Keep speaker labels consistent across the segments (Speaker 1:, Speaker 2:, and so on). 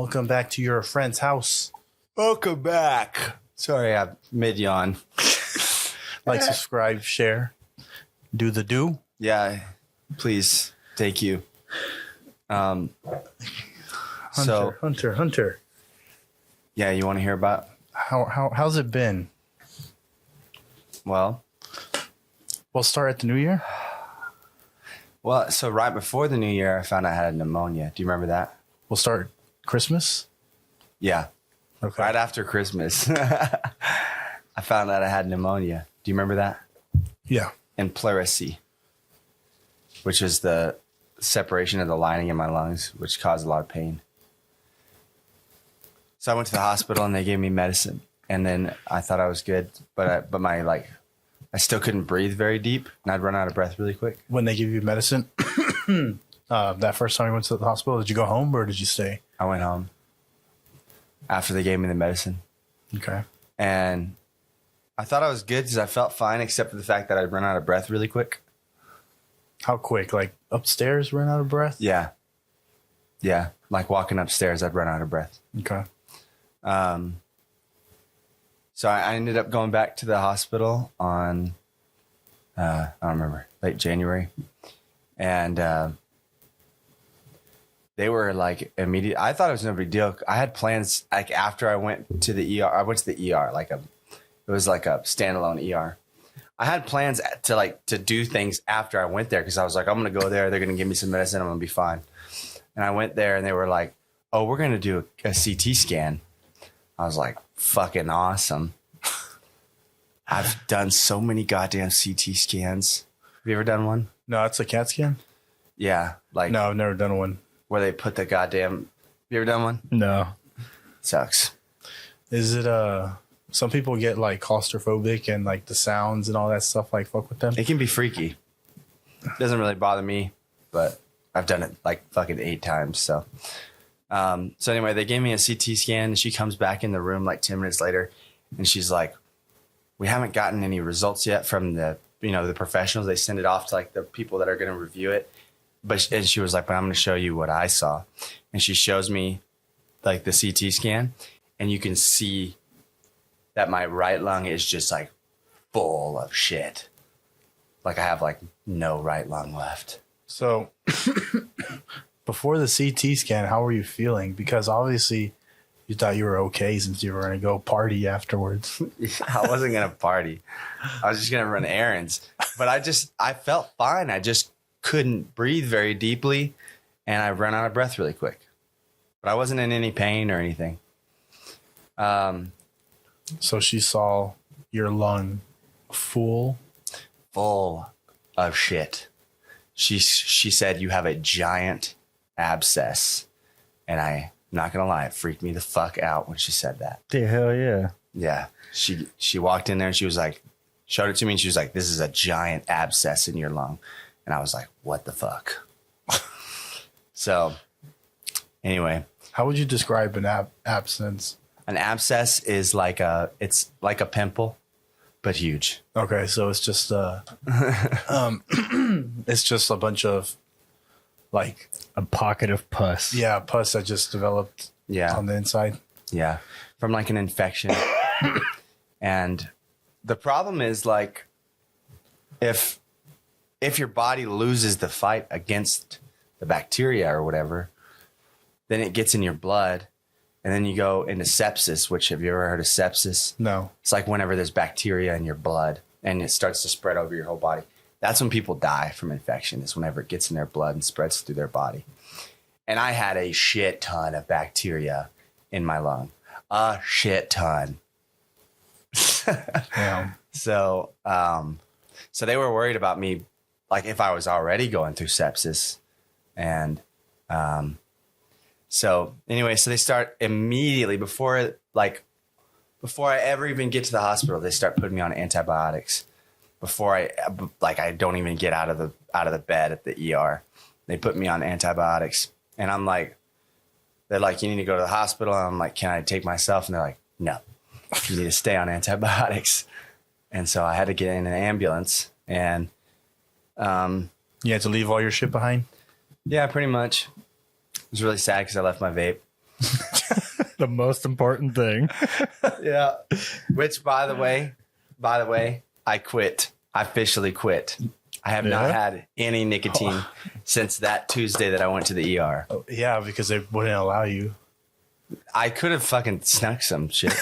Speaker 1: Welcome back to your friend's house.
Speaker 2: Welcome back. Sorry, I'm mid-yawn.
Speaker 1: Like, subscribe, share, do the do.
Speaker 2: Yeah, please. Thank you.
Speaker 1: Hunter.
Speaker 2: Yeah, you want to hear about?
Speaker 1: How's it been?
Speaker 2: Well,
Speaker 1: We'll start at the new year.
Speaker 2: so right before the new year, I found out I had pneumonia. Do you remember that?
Speaker 1: We'll start Christmas.
Speaker 2: Yeah.
Speaker 1: Okay.
Speaker 2: Right after Christmas, I found out I had pneumonia. Do you remember that?
Speaker 1: Yeah.
Speaker 2: And pleurisy, which is the separation of the lining in my lungs, which caused a lot of pain. So I went to the hospital and they gave me medicine, and then I thought I was good, but I still couldn't breathe very deep, and I'd run out of breath really quick.
Speaker 1: When they give you medicine, that first time you went to the hospital, did you go home or did you stay?
Speaker 2: I went home after they gave me the medicine.
Speaker 1: Okay.
Speaker 2: And I thought I was good because I felt fine, except for the fact that I'd run out of breath really quick.
Speaker 1: How quick? Like upstairs, ran out of breath?
Speaker 2: Yeah. Yeah. Like walking upstairs, I'd run out of breath.
Speaker 1: Okay.
Speaker 2: So I ended up going back to the hospital on, I don't remember, late January. And they were like immediate. I thought it was no big deal. I had plans like after I went to the ER. I went to the ER, it was like a standalone ER. I had plans to do things after I went there because I was like, I'm going to go there. They're going to give me some medicine. I'm going to be fine. And I went there and they were like, oh, we're going to do a CT scan. I was like, fucking awesome. I've done so many goddamn CT scans. Have you ever done one?
Speaker 1: No, it's a CAT scan?
Speaker 2: Yeah.
Speaker 1: No, I've never done one.
Speaker 2: Where they put the goddamn... Have you ever done one?
Speaker 1: No.
Speaker 2: Sucks.
Speaker 1: Is it, some people get like claustrophobic and like the sounds and all that stuff, like fuck with them?
Speaker 2: It can be freaky. It doesn't really bother me, but I've done it like fucking 8 times, so... So anyway, they gave me a CT scan and she comes back in the room like 10 minutes later and she's like, we haven't gotten any results yet from the professionals. They send it off to like the people that are going to review it. And she was like, but I'm going to show you what I saw. And she shows me like the CT scan and you can see that my right lung is just like full of shit. Like I have like no right lung left.
Speaker 1: So before the CT scan, how were you feeling? Because obviously you thought you were okay since you were going to go party afterwards.
Speaker 2: I wasn't going to party. I was just going to run errands. But I felt fine. I just couldn't breathe very deeply. And I ran out of breath really quick. But I wasn't in any pain or anything.
Speaker 1: So she saw your lung full
Speaker 2: of shit. She said, you have a giant abscess. And I'm not gonna lie, it freaked me the fuck out when she said that.
Speaker 1: The hell yeah.
Speaker 2: Yeah. She walked in there and she was like, showed it to me and she was like, this is a giant abscess in your lung. And I was like, what the fuck? So anyway.
Speaker 1: How would you describe an abscess?
Speaker 2: An abscess is it's like a pimple, but huge.
Speaker 1: Okay, so it's just it's just a bunch of like
Speaker 3: a pocket of pus.
Speaker 1: Yeah, pus that just developed on the inside.
Speaker 2: Yeah, from like an infection. And the problem is like if your body loses the fight against the bacteria or whatever, then it gets in your blood. And then you go into sepsis, which have you ever heard of sepsis?
Speaker 1: No.
Speaker 2: It's like whenever there's bacteria in your blood and it starts to spread over your whole body. That's when people die from infection, is whenever it gets in their blood and spreads through their body. And I had a shit ton of bacteria in my lung. A shit ton.
Speaker 1: Yeah.
Speaker 2: So they were worried about me, like if I was already going through sepsis. And so anyway, so they start immediately before I ever even get to the hospital, they start putting me on antibiotics. Before I don't even get out of the bed at the ER, they put me on antibiotics, and I'm like, they're like, you need to go to the hospital. And I'm like, can I take myself? And they're like, no, you need to stay on antibiotics. And so I had to get in an ambulance, and
Speaker 1: you had to leave all your shit behind.
Speaker 2: Yeah, pretty much. It was really sad because I left my vape.
Speaker 3: The most important thing.
Speaker 2: Yeah. Which, by the way, I quit. I officially quit. I have not had any nicotine since that Tuesday that I went to the ER.
Speaker 1: Oh, yeah, because they wouldn't allow you.
Speaker 2: I could have fucking snuck some shit.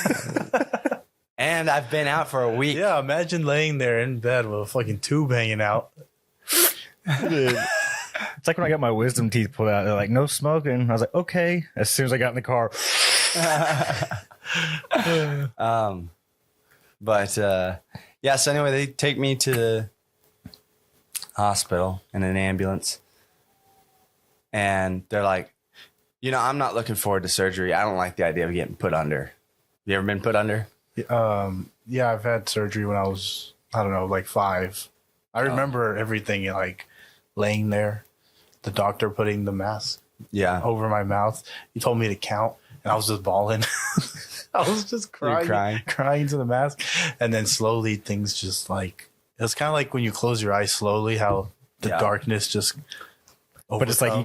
Speaker 2: And I've been out for a week.
Speaker 1: Yeah, imagine laying there in bed with a fucking tube hanging out.
Speaker 3: Dude. It's like when I got my wisdom teeth pulled out. They're like, no smoking. I was like, okay. As soon as I got in the car.
Speaker 2: Yeah, so anyway, they take me to the hospital in an ambulance. And they're like, I'm not looking forward to surgery. I don't like the idea of getting put under. You ever been put under?
Speaker 1: Yeah, I've had surgery when I was, I don't know, like 5. I remember everything, like laying there, the doctor putting the mask over my mouth. He told me to count, and I was just bawling. I was just crying to the mask. And then slowly things just like, it was kind of like when you close your eyes slowly, how the darkness just overcomes.
Speaker 3: But it's like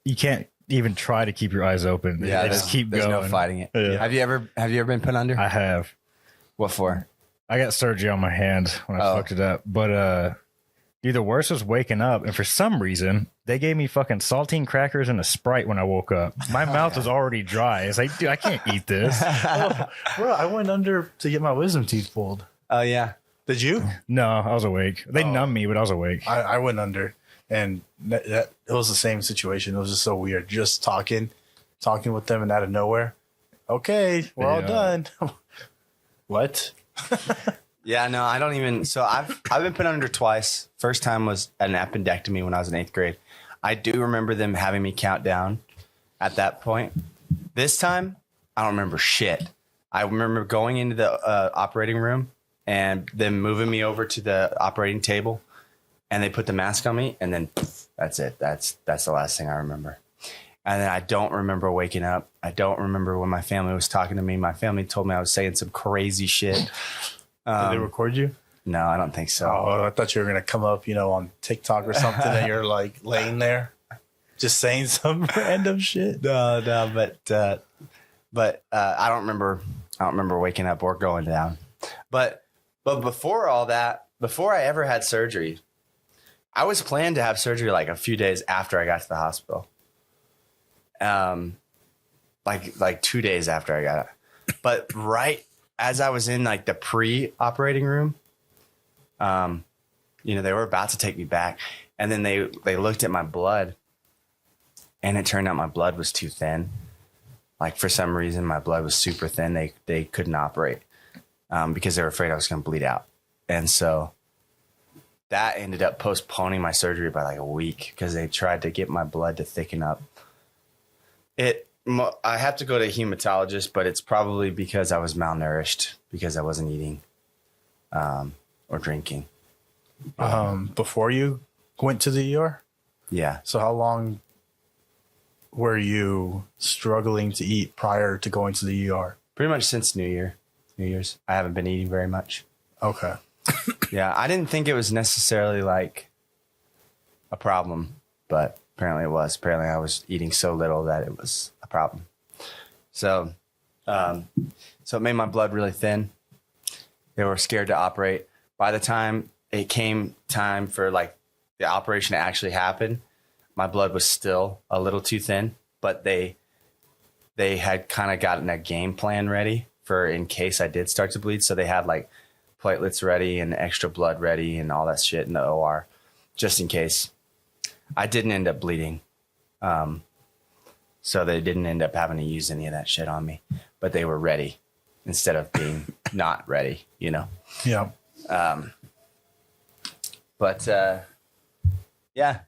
Speaker 3: you can't even try to keep your eyes open. They just keep going.
Speaker 2: There's no fighting it.
Speaker 3: Yeah.
Speaker 2: Have you ever been put under?
Speaker 3: I have.
Speaker 2: What for?
Speaker 3: I got surgery on my hand when I fucked it up. But dude, the worst was waking up, and for some reason they gave me fucking saltine crackers and a Sprite when I woke up. My mouth was already dry. It's like, dude, I can't eat this.
Speaker 1: Bro, I went under to get my wisdom teeth pulled.
Speaker 2: Oh yeah.
Speaker 1: Did you?
Speaker 3: No, I was awake. They numbed me, but I was awake.
Speaker 1: I went under, and that it was the same situation. It was just so weird. Just talking with them, and out of nowhere, okay, we're all done. What?
Speaker 2: Yeah, no, I don't even. So I've been put under twice. First time was an appendectomy when I was in 8th grade. I do remember them having me count down at that point. This time, I don't remember shit. I remember going into the operating room and them moving me over to the operating table, and they put the mask on me, and then that's it. That's the last thing I remember. And then I don't remember waking up. I don't remember when my family was talking to me. My family told me I was saying some crazy shit.
Speaker 1: Did they record you?
Speaker 2: No, I don't think so.
Speaker 1: Oh, I thought you were going to come up, on TikTok or something, and you're like laying there just saying some random shit.
Speaker 2: No, but I don't remember waking up or going down. But before all that, before I ever had surgery, I was planned to have surgery like a few days after I got to the hospital. Like 2 days after I got it. But right as I was in like the pre-operating room, they were about to take me back, and then they looked at my blood, and it turned out my blood was too thin. Like for some reason, my blood was super thin. They couldn't operate because they were afraid I was going to bleed out, and so that ended up postponing my surgery by like a week because they tried to get my blood to thicken up. I have to go to a hematologist, but it's probably because I was malnourished because I wasn't eating or drinking.
Speaker 1: Before you went to the ER?
Speaker 2: Yeah.
Speaker 1: So how long were you struggling to eat prior to going to the ER?
Speaker 2: Pretty much since New Year's. I haven't been eating very much.
Speaker 1: Okay.
Speaker 2: Yeah, I didn't think it was necessarily like a problem, but apparently it was. Apparently I was eating so little that it was a problem. So it made my blood really thin. They were scared to operate. By the time it came time for like the operation to actually happen, my blood was still a little too thin, but they had kind of gotten a game plan ready for in case I did start to bleed. So they had like platelets ready and extra blood ready and all that shit in the OR just in case. I didn't end up bleeding. So they didn't end up having to use any of that shit on me, but they were ready instead of being not ready,
Speaker 1: Yeah.
Speaker 2: Yeah,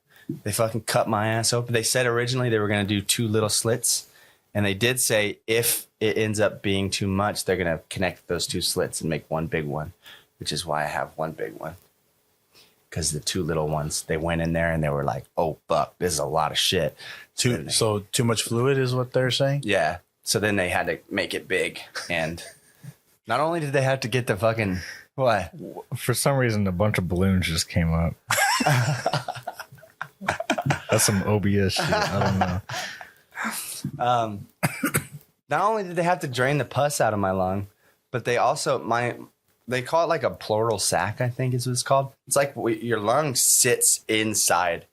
Speaker 2: they fucking cut my ass open. They said originally they were going to do 2 little slits, and they did say if it ends up being too much, they're going to connect those 2 slits and make one big one, which is why I have one big one. Because the 2 little ones, they went in there and they were like, oh, fuck, this is a lot of shit.
Speaker 1: So too much fluid is what they're saying?
Speaker 2: Yeah. So then they had to make it big. And not only did they have to get the fucking, what?
Speaker 3: For some reason, a bunch of balloons just came up. That's some OBS shit. I don't know.
Speaker 2: Not only did they have to drain the pus out of my lung, but they also they call it like a pleural sac, I think is what it's called. It's like your lung sits inside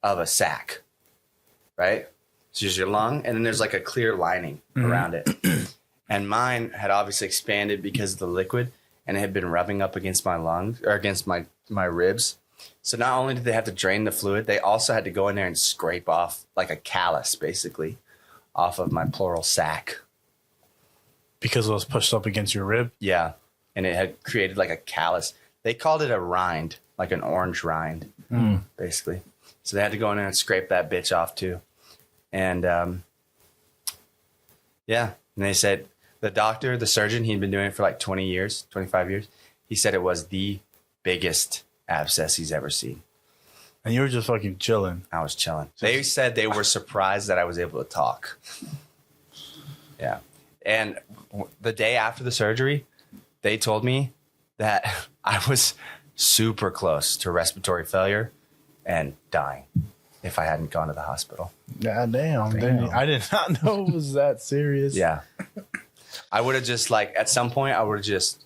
Speaker 2: of a sac, right? So there's your lung, and then there's like a clear lining around it. And mine had obviously expanded because of the liquid, and it had been rubbing up against my lungs or against my ribs. So not only did they have to drain the fluid, they also had to go in there and scrape off like a callus, basically, off of my pleural sac.
Speaker 1: Because it was pushed up against your rib?
Speaker 2: Yeah. And it had created like a callus. They called it a rind, like an orange rind, basically. So they had to go in there and scrape that bitch off too. And yeah. And they said the surgeon, he'd been doing it for like 20 years, 25 years. He said it was the biggest abscess he's ever seen.
Speaker 1: And you were just fucking chilling.
Speaker 2: I was chilling. They said they were surprised that I was able to talk. Yeah. And the day after the surgery, they told me that I was super close to respiratory failure and dying if I hadn't gone to the hospital.
Speaker 1: God damn. I did not know it was that serious.
Speaker 2: Yeah. I would have just at some point, I would have just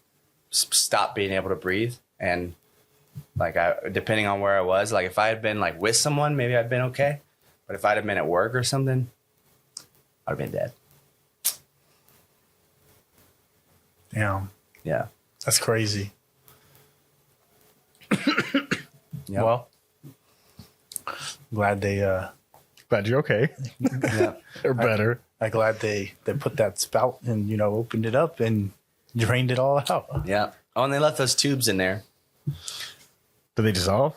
Speaker 2: stopped being able to breathe. And depending on where I was, if I had been with someone, maybe I'd been okay. But if I'd have been at work or something, I'd have been dead.
Speaker 1: Damn.
Speaker 2: Yeah.
Speaker 1: That's crazy.
Speaker 2: Yep.
Speaker 1: Well, glad
Speaker 3: you're okay.
Speaker 2: Yeah.
Speaker 3: Or better.
Speaker 1: I'm glad they put that spout and, opened it up and drained it all out.
Speaker 2: Yeah. Oh, and they left those tubes in there.
Speaker 3: Did they dissolve?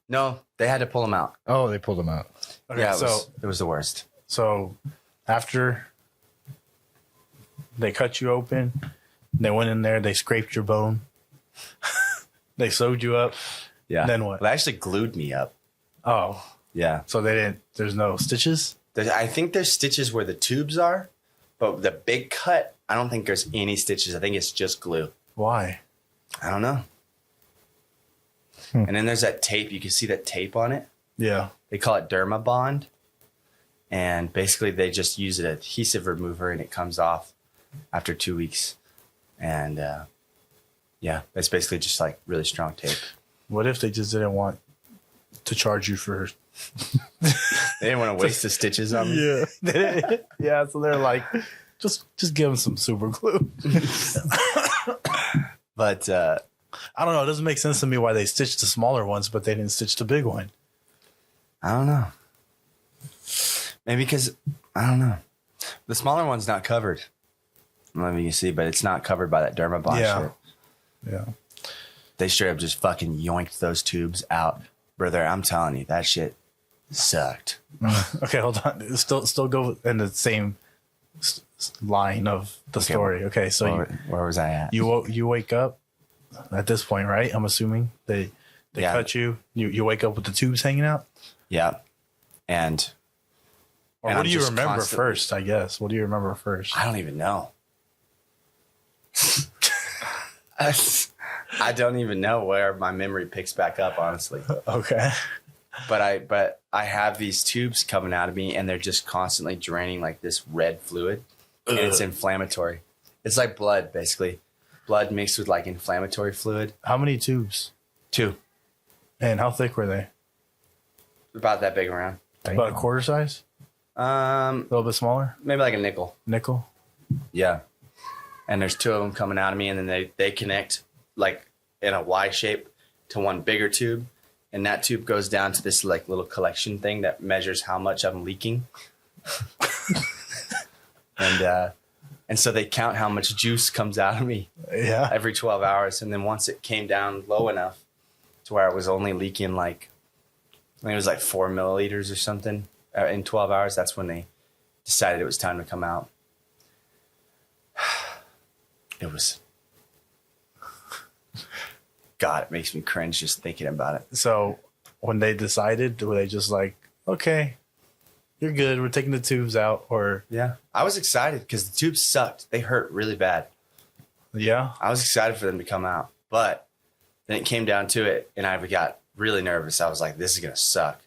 Speaker 2: No, they had to pull them out.
Speaker 3: Oh, they pulled them out.
Speaker 1: Okay,
Speaker 2: Yeah, it was the worst.
Speaker 1: So after they cut you open, they went in there, they scraped your bone, they sewed you up.
Speaker 2: Yeah.
Speaker 1: Then what?
Speaker 2: They actually glued me up.
Speaker 1: Oh,
Speaker 2: Yeah.
Speaker 1: so there's no stitches?
Speaker 2: I think there's stitches where the tubes are, but the big cut, I don't think there's any stitches. I think it's just glue.
Speaker 1: Why?
Speaker 2: I don't know. And then there's that tape. You can see that tape on it.
Speaker 1: Yeah.
Speaker 2: They call it Dermabond. And basically they just use an adhesive remover and it comes off after 2 weeks. And yeah, it's basically just really strong tape.
Speaker 1: What if they just didn't want to charge you for...
Speaker 2: They didn't want to waste the stitches on me.
Speaker 1: Yeah. Yeah, so they're like, just give them some super glue.
Speaker 2: But
Speaker 1: I don't know. It doesn't make sense to me why they stitched the smaller ones, but they didn't stitch the big one.
Speaker 2: I don't know. Maybe because, I don't know. The smaller one's not covered. I don't know if you can see, but it's not covered by that Dermabond shit.
Speaker 1: Yeah.
Speaker 2: They straight up just fucking yoinked those tubes out. Brother, I'm telling you, that shit sucked.
Speaker 1: Okay, hold on. Still go in the same line of the story. Okay, so
Speaker 2: where was I at?
Speaker 1: you wake up at this point, right? I'm assuming they cut you. You wake up with the tubes hanging out.
Speaker 2: Yeah, and
Speaker 1: Or
Speaker 2: and
Speaker 1: what
Speaker 2: I'm
Speaker 1: do you
Speaker 2: just
Speaker 1: remember
Speaker 2: constantly-
Speaker 1: first? I guess. What do you remember first?
Speaker 2: I don't even know. I don't even know where my memory picks back up, honestly.
Speaker 1: Okay.
Speaker 2: But I have these tubes coming out of me, and they're just constantly draining this red fluid, and it's inflammatory. It's like blood, basically. Blood mixed with inflammatory fluid.
Speaker 1: How many tubes?
Speaker 2: 2,
Speaker 1: And how thick were they?
Speaker 2: about that big around.
Speaker 1: About a quarter size? A little bit smaller?
Speaker 2: Maybe like a nickel.
Speaker 1: Nickel?
Speaker 2: Yeah. And there's 2 of them coming out of me, and then they connect in a Y shape to one bigger tube. And that tube goes down to this little collection thing that measures how much I'm leaking. And so they count how much juice comes out of me
Speaker 1: Yeah.
Speaker 2: every 12 hours. And then once it came down low enough to where I was only leaking I think it was 4 milliliters or something in 12 hours, that's when they decided it was time to come out. It was... God, it makes me cringe just thinking about it.
Speaker 1: So when they decided, were they just like, okay, you're good, we're taking the tubes out? Or
Speaker 2: Yeah. I was excited because the tubes sucked. They hurt really bad.
Speaker 1: yeah?
Speaker 2: I was excited for them to come out. But then it came down to it, and I got really nervous. I was like, this is going to suck.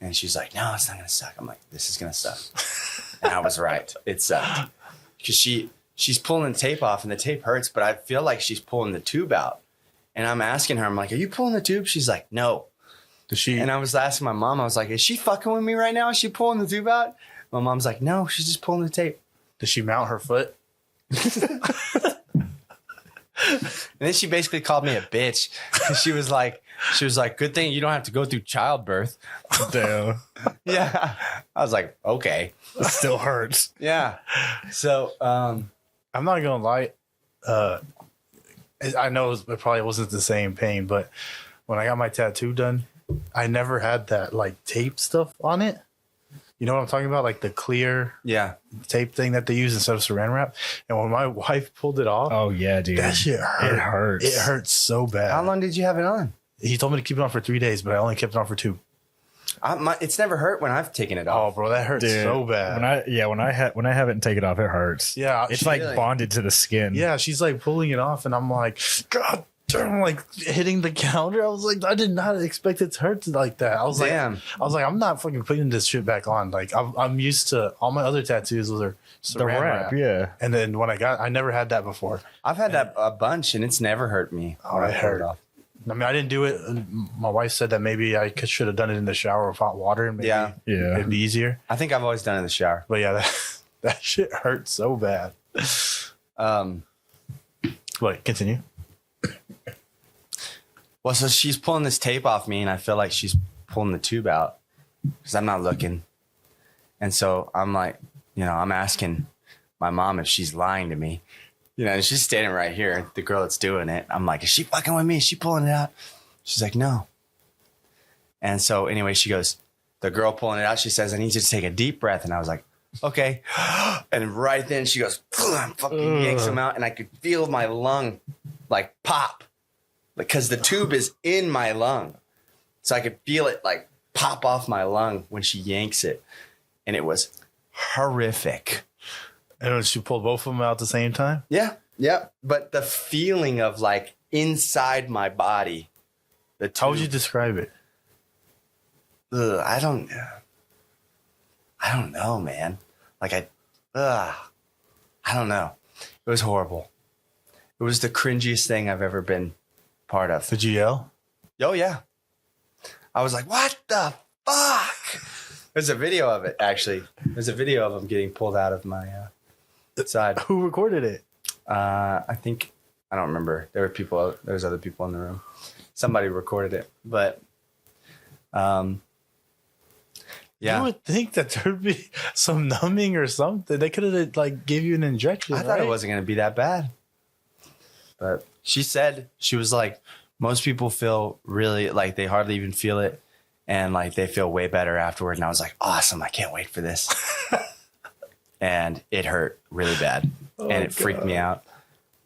Speaker 2: And she's like, no, it's not going to suck. I'm like, this is going to suck. And I was right. It sucked. Because she's pulling the tape off and the tape hurts, but I feel like she's pulling the tube out. And I'm asking her, I'm like, are you pulling the tube? She's like, no. And I was asking my mom, I was like, is she fucking with me right now? Is she pulling the tube out? My mom's like, no, she's just pulling the tape.
Speaker 1: Does she mount her foot?
Speaker 2: And then she basically called me a bitch. She was like, good thing you don't have to go through childbirth.
Speaker 3: Damn.
Speaker 2: Yeah. I was like, okay.
Speaker 3: It still hurts.
Speaker 2: Yeah. So,
Speaker 1: I'm not gonna lie. I know it probably wasn't the same pain, but when I got my tattoo done, I never had that like tape stuff on it. You know what I'm talking about? Like the clear tape thing that they use instead of saran wrap. And when my wife pulled it off,
Speaker 3: oh yeah, dude,
Speaker 1: that shit hurt.
Speaker 3: It hurts.
Speaker 1: It hurts so bad.
Speaker 2: How long did you have it on?
Speaker 1: He told me to keep it on for 3 days, but I only kept it on for 2.
Speaker 2: It's never hurt when I've taken it off.
Speaker 1: Oh, bro, that hurts so bad.
Speaker 3: When I have it and take it off, it hurts.
Speaker 1: Yeah,
Speaker 3: it's like bonded to the skin.
Speaker 1: Yeah, she's like pulling it off, and I'm like, God damn, like hitting the counter. I was like, I did not expect it to hurt like that. I was like, I'm not fucking putting this shit back on. Like, I'm used to all my other tattoos with her saran wrap.
Speaker 3: Yeah.
Speaker 1: And then when I never had that before.
Speaker 2: I've had that a bunch, and it's never hurt me.
Speaker 1: Oh, it hurt. I mean, I didn't do it. My wife said that maybe I should have done it in the shower with hot water, and maybe it'd be easier.
Speaker 2: I think I've always done it in the shower.
Speaker 1: But yeah, that shit hurt so bad. Wait, continue.
Speaker 2: Well, so she's pulling this tape off me, and I feel like she's pulling the tube out because I'm not looking. And so I'm like, I'm asking my mom if she's lying to me. And she's standing right here, the girl that's doing it. I'm like, is she fucking with me? Is she pulling it out? She's like, no. And so anyway, she goes, the girl pulling it out, she says, I need you to take a deep breath. And I was like, okay. And right then she goes, fucking yanks him out. And I could feel my lung like pop because the tube is in my lung. So I could feel it like pop off my lung when she yanks it. And it was horrific.
Speaker 1: And she pulled both of them out at the same time?
Speaker 2: Yeah. But the feeling of like inside my body.
Speaker 1: How would you describe it?
Speaker 2: I don't know, man. Like I don't know. It was horrible. It was the cringiest thing I've ever been part of.
Speaker 1: Did you yell?
Speaker 2: Oh yeah. I was like, what the fuck? There's a video of it, actually. There's a video of him getting pulled out of my side.
Speaker 1: Who recorded it?
Speaker 2: I don't remember. There was other people in the room. Somebody recorded it, but yeah.
Speaker 1: You would think that there'd be some numbing or something. They could have like give you an injection.
Speaker 2: I thought it wasn't going to be that bad, but she said, she was like, most people feel really like they hardly even feel it, and like they feel way better afterward. And I was like, awesome! I can't wait for this. And it hurt really bad, and it freaked me out.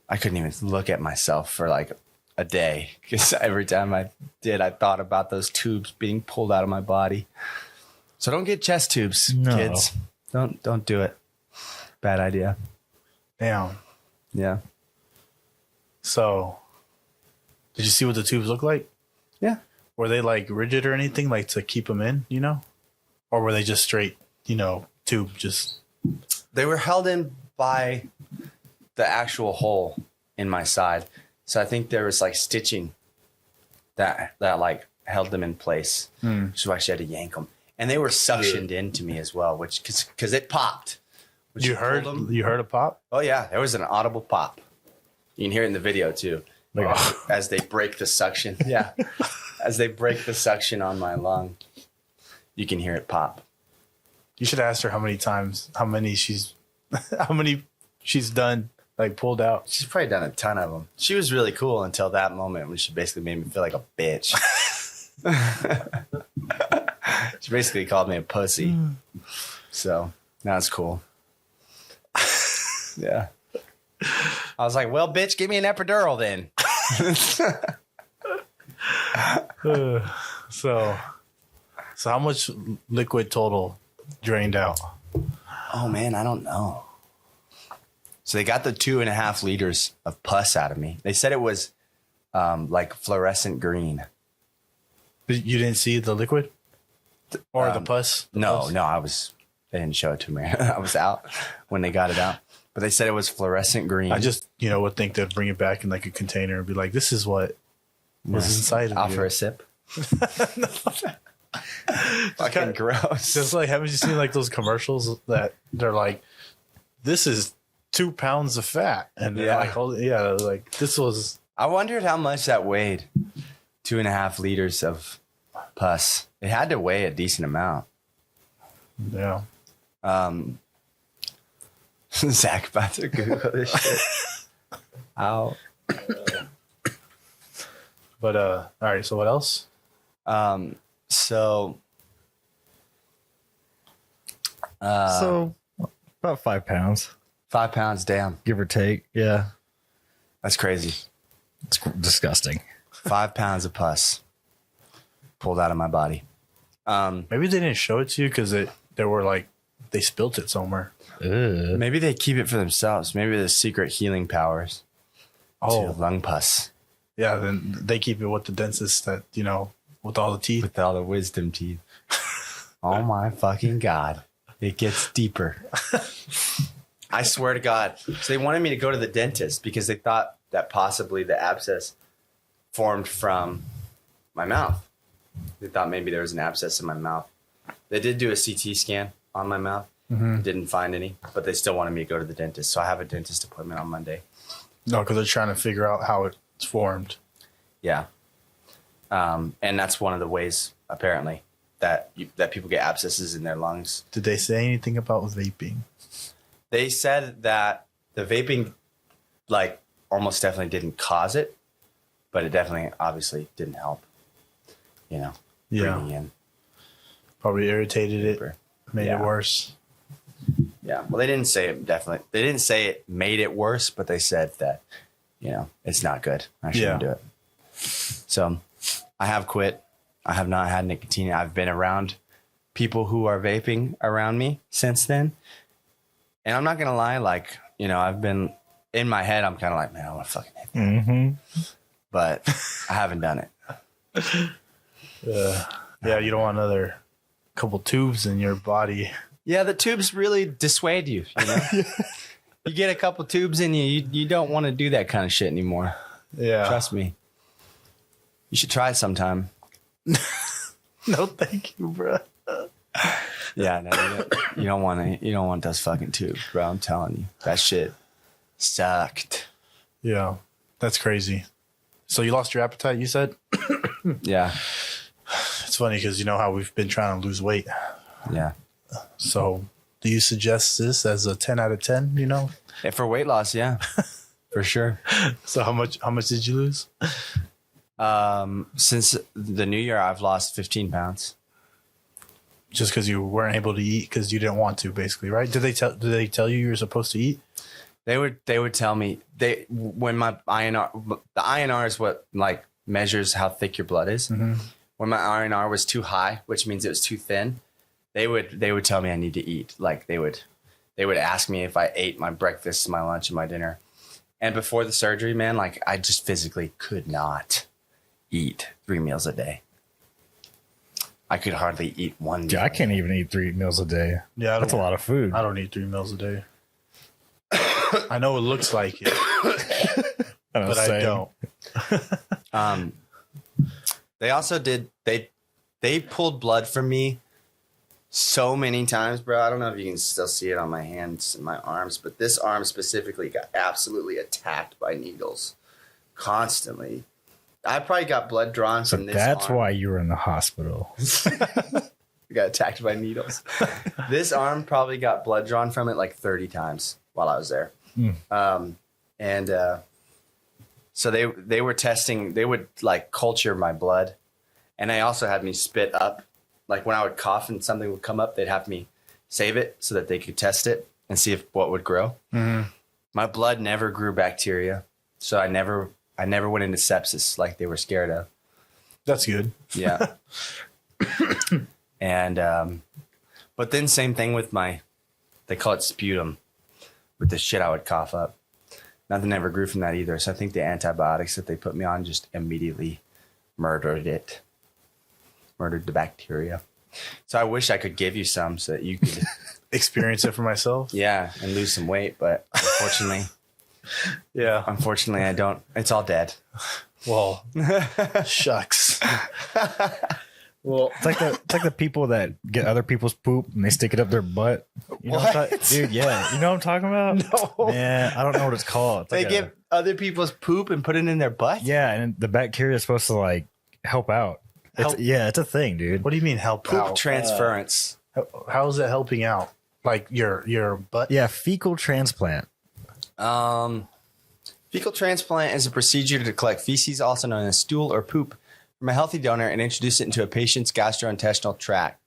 Speaker 2: I couldn't even look at myself for like a day because every time I did, I thought about those tubes being pulled out of my body. So don't get chest tubes, kids. Don't do it. Bad idea.
Speaker 1: Damn.
Speaker 2: Yeah.
Speaker 1: So, did you see what the tubes look like?
Speaker 2: Yeah.
Speaker 1: Were they like rigid or anything, like to keep them in, or were they just straight, tube?
Speaker 2: They were held in by the actual hole in my side. So I think there was like stitching that like held them in place. Which is why she had to yank them. And they were suctioned into me as well, which because it popped.
Speaker 1: You heard a pop?
Speaker 2: Oh yeah, there was an audible pop. You can hear it in the video too. As they break the suction. Yeah. As they break the suction on my lung, you can hear it pop.
Speaker 1: You should ask her how many she's done, like pulled out.
Speaker 2: She's probably done a ton of them. She was really cool until that moment when she basically made me feel like a bitch. She basically called me a pussy. So now it's cool. Yeah. I was like, well, bitch, give me an epidural then.
Speaker 1: So how much liquid total drained out?
Speaker 2: Oh man, I don't know. So they got the 2.5 liters of pus out of me. They said it was like fluorescent green.
Speaker 1: You didn't see the liquid or the pus?
Speaker 2: No, I was They didn't show it to me. I was out when they got it out. But they said it was fluorescent green.
Speaker 1: I just, would think they'd bring it back in like a container and be like, this is what was inside of you.
Speaker 2: Offer a sip. Fucking gross.
Speaker 1: Just like, haven't you seen like those commercials that they're like, this is 2 pounds of fat? And they're like this was.
Speaker 2: I wondered how much that weighed. 2.5 liters of pus. It had to weigh a decent amount.
Speaker 1: Yeah.
Speaker 2: Zach about to Google this shit. Ow.
Speaker 1: But all right, so what else?
Speaker 3: So about 5 pounds.
Speaker 2: 5 pounds, damn.
Speaker 3: Give or take. Yeah.
Speaker 2: That's crazy.
Speaker 3: It's disgusting.
Speaker 2: 5 pounds of pus pulled out of my body.
Speaker 1: Maybe they didn't show it to you because they were like, they spilt it somewhere.
Speaker 2: Maybe they keep it for themselves. Maybe the secret healing powers. To lung pus.
Speaker 1: Yeah, then they keep it with the dentist that, with all the teeth.
Speaker 2: With all the wisdom teeth. Oh my fucking God. It gets deeper. I swear to God. So they wanted me to go to the dentist because they thought that possibly the abscess formed from my mouth. They thought maybe there was an abscess in my mouth. They did do a CT scan on my mouth. Mm-hmm. Didn't find any, but they still wanted me to go to the dentist. So I have a dentist appointment on Monday.
Speaker 1: No, because they're trying to figure out how it's formed.
Speaker 2: Yeah. And that's one of the ways, apparently, that people get abscesses in their lungs.
Speaker 1: Did they say anything about vaping?
Speaker 2: They said that the vaping, like, almost definitely didn't cause it, but it definitely, obviously, didn't help. Breathing in.
Speaker 1: Probably irritated it, made it worse.
Speaker 2: Yeah. Well, they didn't say it definitely. They didn't say it made it worse, but they said that, it's not good. I shouldn't do it. So I have quit. I have not had nicotine. I've been around people who are vaping around me since then. And I'm not going to lie, like, I've been in my head, I'm kind of like, man, I want to fucking hit that. Mm-hmm. But I haven't done it.
Speaker 1: Yeah, you don't want another couple tubes in your body.
Speaker 2: Yeah, the tubes really dissuade you. You get a couple tubes in you don't want to do that kind of shit anymore.
Speaker 1: Yeah.
Speaker 2: Trust me. You should try it sometime.
Speaker 1: No, thank you, bro.
Speaker 2: Yeah, no, you don't want those fucking tubes, bro. I'm telling you. That shit sucked.
Speaker 1: Yeah. That's crazy. So you lost your appetite, you said?
Speaker 2: Yeah.
Speaker 1: It's funny because you know how we've been trying to lose weight.
Speaker 2: Yeah.
Speaker 1: So do you suggest this as a 10 out of 10,
Speaker 2: Yeah, for weight loss, yeah. For sure.
Speaker 1: So how much did you lose?
Speaker 2: Since the new year, I've lost 15 pounds.
Speaker 1: Just because you weren't able to eat because you didn't want to, basically, right? Did they tell you were supposed to eat?
Speaker 2: They would tell me when my INR, the INR is what like measures how thick your blood is. Mm-hmm. When my INR was too high, which means it was too thin, they would tell me I need to eat. Like they would ask me if I ate my breakfast, my lunch, and my dinner. And before the surgery, man, like I just physically could not eat 3 meals a day. I could hardly eat one meal.
Speaker 3: Yeah, I can't even eat 3 meals a day. Yeah, that's a lot of food.
Speaker 1: I don't eat 3 meals a day. I know it looks like it, but I don't.
Speaker 2: They also did. They pulled blood from me so many times, bro. I don't know if you can still see it on my hands and my arms, but this arm specifically got absolutely attacked by needles constantly. I probably got blood drawn from this.
Speaker 3: That's why you were in the hospital.
Speaker 2: You got attacked by needles. This arm probably got blood drawn from it like 30 times while I was there. So they were testing. They would like culture my blood, and they also had me spit up. Like when I would cough and something would come up, they'd have me save it so that they could test it and see if what would grow. Mm-hmm. My blood never grew bacteria, so I never went into sepsis like they were scared of.
Speaker 1: That's good.
Speaker 2: Yeah. And but then same thing with they call it sputum, with the shit I would cough up. Nothing ever grew from that either. So I think the antibiotics that they put me on just immediately murdered the bacteria. So I wish I could give you some so that you could
Speaker 1: experience it for myself.
Speaker 2: Yeah, and lose some weight, but unfortunately, I don't. It's all dead.
Speaker 1: Well, shucks.
Speaker 3: Well, it's like the people that get other people's poop and they stick it up their butt. You know what I'm dude? Yeah, you know what I'm talking about?
Speaker 1: No,
Speaker 3: man, I don't know what it's called. It's
Speaker 2: They
Speaker 3: like
Speaker 2: get other people's poop and put it in their butt.
Speaker 3: yeah, and the bacteria is supposed to like help out. It's a thing, dude.
Speaker 1: what do you mean help
Speaker 2: Poop
Speaker 1: out?
Speaker 2: transference.
Speaker 1: How is it helping out? Like your butt?
Speaker 3: Yeah, fecal transplant.
Speaker 2: Fecal transplant is a procedure to collect feces, also known as stool or poop, from a healthy donor and introduce it into a patient's gastrointestinal tract.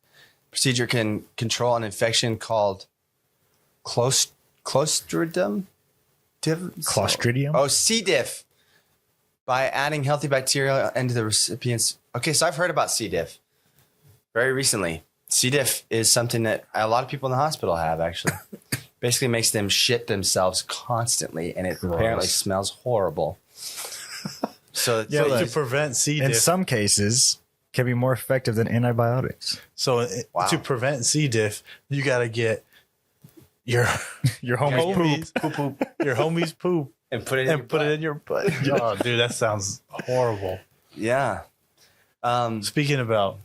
Speaker 2: Procedure can control an infection called Clostridium.
Speaker 3: Clostridium?
Speaker 2: Oh, C. diff. By adding healthy bacteria into the recipient's. Okay, so I've heard about C. diff very recently. C. diff is something that a lot of people in the hospital have, actually. Basically makes them shit themselves constantly, and it apparently smells horrible. So
Speaker 1: to prevent C. diff.
Speaker 3: In some cases, can be more effective than antibiotics.
Speaker 1: So to prevent C. diff, you got to get your
Speaker 3: homie's poop.
Speaker 1: Your homie's poop
Speaker 2: and put it in your butt.
Speaker 1: Oh, dude, that sounds horrible.
Speaker 2: Yeah.
Speaker 1: Speaking about,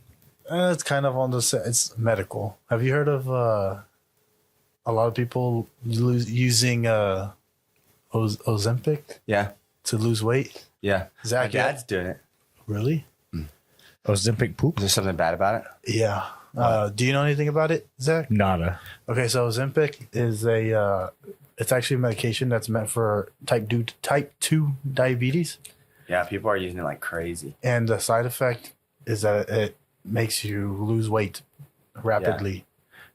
Speaker 1: it's kind of on the it's medical. Have you heard of a lot of people using Ozempic?
Speaker 2: Yeah.
Speaker 1: To lose weight?
Speaker 2: Yeah.
Speaker 1: Zach,
Speaker 2: my dad's doing it.
Speaker 1: Really?
Speaker 3: Ozempic poop?
Speaker 2: Is there something bad about it?
Speaker 1: Yeah. Do you know anything about it, Zach?
Speaker 3: Nada.
Speaker 1: Okay, so Ozempic is it's actually a medication that's meant for type 2 diabetes.
Speaker 2: Yeah, people are using it like crazy.
Speaker 1: And the side effect is that it makes you lose weight rapidly.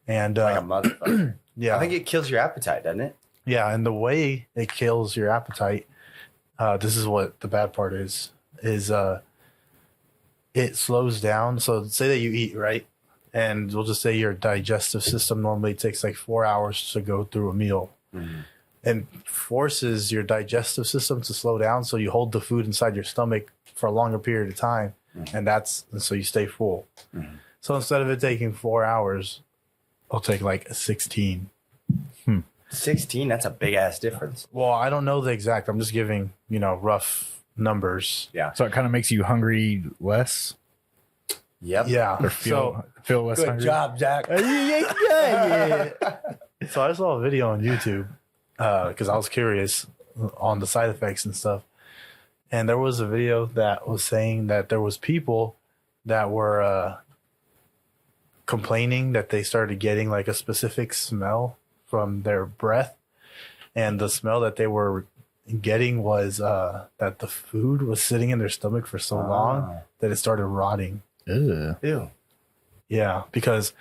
Speaker 1: Yeah. And
Speaker 2: like a motherfucker.
Speaker 1: Yeah.
Speaker 2: I think it kills your appetite, doesn't it?
Speaker 1: Yeah, and the way it kills your appetite, this is what the bad part is it slows down. So say that you eat, right? And we'll just say your digestive system normally takes like 4 hours to go through a meal. Mm-hmm. And forces your digestive system to slow down, so you hold the food inside your stomach for a longer period of time, and so you stay full. Mm-hmm. So instead of it taking 4 hours, it'll take like 16.
Speaker 2: 16? That's a big ass difference.
Speaker 1: Well, I don't know the exact. I'm just giving, rough numbers.
Speaker 2: Yeah.
Speaker 3: So it kind of makes you hungry less?
Speaker 2: Yep.
Speaker 1: Yeah.
Speaker 3: Or feel less
Speaker 1: good
Speaker 3: hungry?
Speaker 1: Good job, Jack. Yeah. So I saw a video on YouTube because I was curious on the side effects and stuff. And there was a video that was saying that there was people that were complaining that they started getting like a specific smell from their breath. And the smell that they were getting was that the food was sitting in their stomach for so long that it started rotting.
Speaker 3: Ew.
Speaker 1: Yeah, because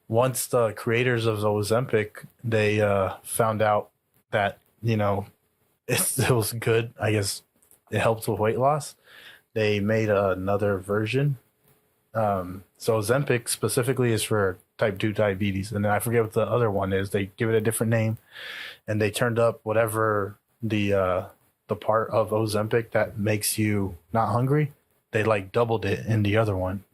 Speaker 1: once the creators of Ozempic, they found out that, it was good. I guess it helped with weight loss. They made another version. So Ozempic specifically is for type 2 diabetes. And then I forget what the other one is. They give it a different name. And they turned up whatever the part of Ozempic that makes you not hungry. They like doubled it in the other one.